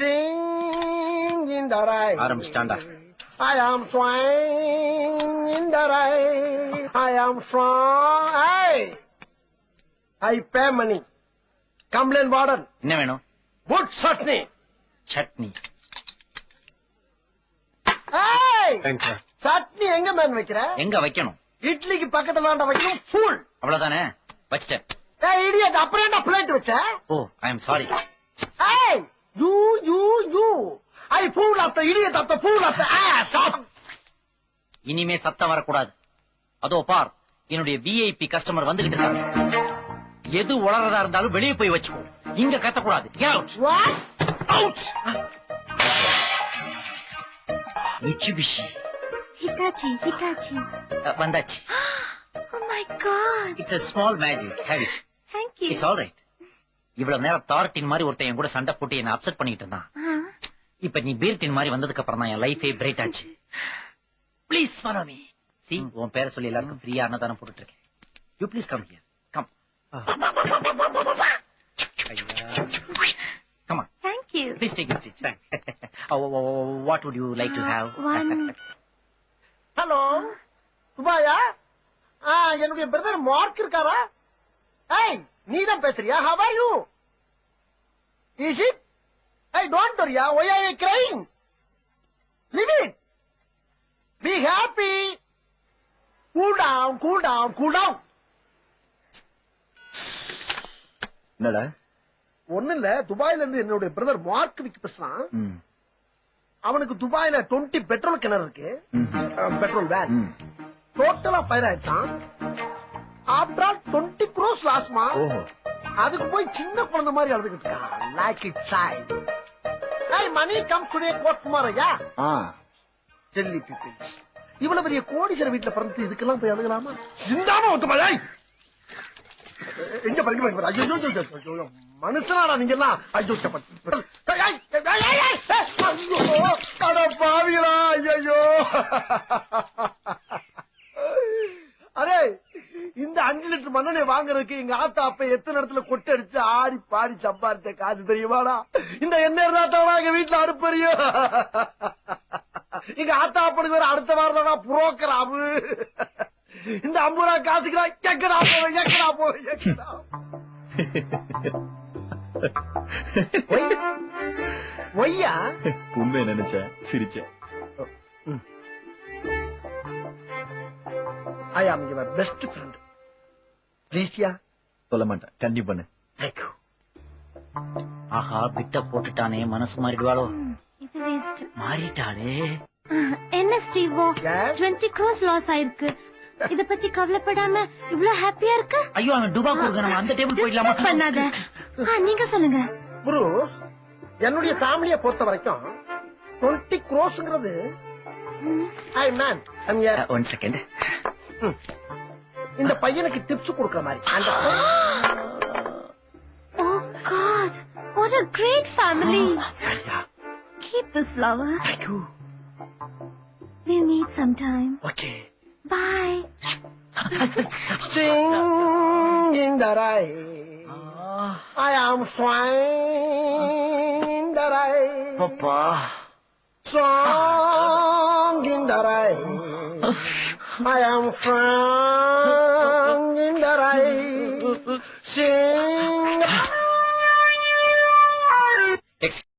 Sing in the rain. ஆரம்பிச்சிட்டாண்டா. I am swine in the rain. I am swine. Hey! I pay money. Complain warden. என்ன வேணும்? Good chutney. Chutney. Hey! Thanks sir. Chutney எங்க man வைக்கிற? எங்க வைக்கணும்? இட்லிக்கு பக்கத்துல வைக்கணும். Fool. அவ்வளவுதானே? வச்சிட்டேன். Hey idiot, அப்புறம் என்ன பிளேட் வச்ச? Oh, I am sorry. Hey! You. I fool of the idiot of the fool of the ass. இனிமே சத்தம் வரக்கூடாது. அதோ பார், என்னுடைய விஐபி கஸ்டமர் வந்துகிட்டு இருக்காங்க. எது உளறதா இருந்தாலும் வெளியே போய் வச்சுக்கோ. இங்க கத்தக்கூடாது. Get out. What? Out! Mitsubishi. Hitachi. வந்தாச்சு. Oh my God. It's a small magic. Have it. Thank you. It's all right. இவ்வளவு நேரம் தார்டின் மாதிரி ஒருத்தன் என் கூட சண்டை போட்டு என்ன அப்செட் பண்ணிட்டு இருந்தான். இப்ப நீ பீர்டின் மாதிரி வந்ததுக்கு அப்புறம் தான் என் லைஃபே பிரைட் ஆச்சு. Please follow me. See, உன் பேரை சொல்லி எல்லாருக்கும் ஃப்ரீயா அன்னதானம் போட்டுட்டு இருக்கேன். You please come here. Come. Come on. Thank you. Please take your seat. What would you like to have? One. Hello சுபாயா? என்னுடைய பிரதர் மார்க் இருக்காரா? ஏய் நீதான் பேசுறியா? How are you? Is it? Hey, don't worry. Why are you crying? Leave it. Be happy. Cool down. என்னடா? ஒண்ணு இல்ல, துபாயில இருந்து என்னுடைய பிரதர் மார்க் விக்கி பேசுறான். அவனுக்கு துபாயில 20 பெட்ரோல் கிணறு இருக்கு. பெட்ரோல் வேன் டோட்டலா ஃபயர் ஆயிடுச்சான். ஆஃப்டர் ஆல் 20 crores லாஸ்மா. அதுக்கு போய் சின்ன குழந்தை மாதிரி அழுதுகிட்டு இருக்கான். Like it child. Hey, money comes today, court tomorrow, yeah? Silly people. இவ்வளவு பெரிய கோடீஸ்வரர் வீட்டுல பிறந்து இதுக்கெல்லாம் போய் அழுகலாமா? சிந்தாம ஒத்துமாய். எங்க படிக்க ஐயோ மனுஷனாடா நீங்க எல்லாம். ஐயோ பாவிகளா. ஐயோ அதே இந்த 5 லிட்டர் மண்ணெண்ணெய் வாங்குறதுக்கு எங்க ஆத்தா அப்ப எத்தனை இடத்துல கொட்டை அடிச்சு ஆடி பாடி சம்பாதிச்ச காசு தெரியுமாடா? இந்த எண்ணெய் இருந்தா எங்க வீட்டுல அடுப்பறியும். எங்க ஆத்தா அப்பனுக்கு வேற அடுத்த வாரம் தானா புரோக்கராமு. இந்த 50 ரூபா காசுக்கு எக்கடா போவேன். ஒய்யா உண்மை நினைச்சேன், சிரிச்சேன். I am your best friend. Please, yeah. சொல்ல மாட்டேன், கண்டிப்பா பண்ணு. Thank you. ஆஹா, பிட்ட போட்டுட்டானே, மனசு மாறிடுவாளோ? இது வேஸ்ட். மாறிட்டாளே. என்ன ஸ்டீவோ? Yes? 20 crores லாஸ் ஆயிருக்கு. இத பத்தி கவலைப்படாம இவ்ளோ ஹாப்பியா இருக்க? ஐயோ, அவன் டுபா கொடுங்க. நம்ம அந்த டேபிள் போயிடலாமா? பண்ணாத. நீங்க சொல்லுங்க. புரூஸ், என்னுடைய ஃபேமிலியை பொறுத்த வரைக்கும் 20 crores Hey man, I'm here. One second. இந்த பையனுக்கு டிப்ஸ் கொடுக்கிற மாதிரி. Oh God, what a great family. Keep this flower. Thank you. We'll meet sometime. Okay. Bye. Sing in the rain. I am swine in the rain. Papa. Song in the rain. I am song in the rain. Sing.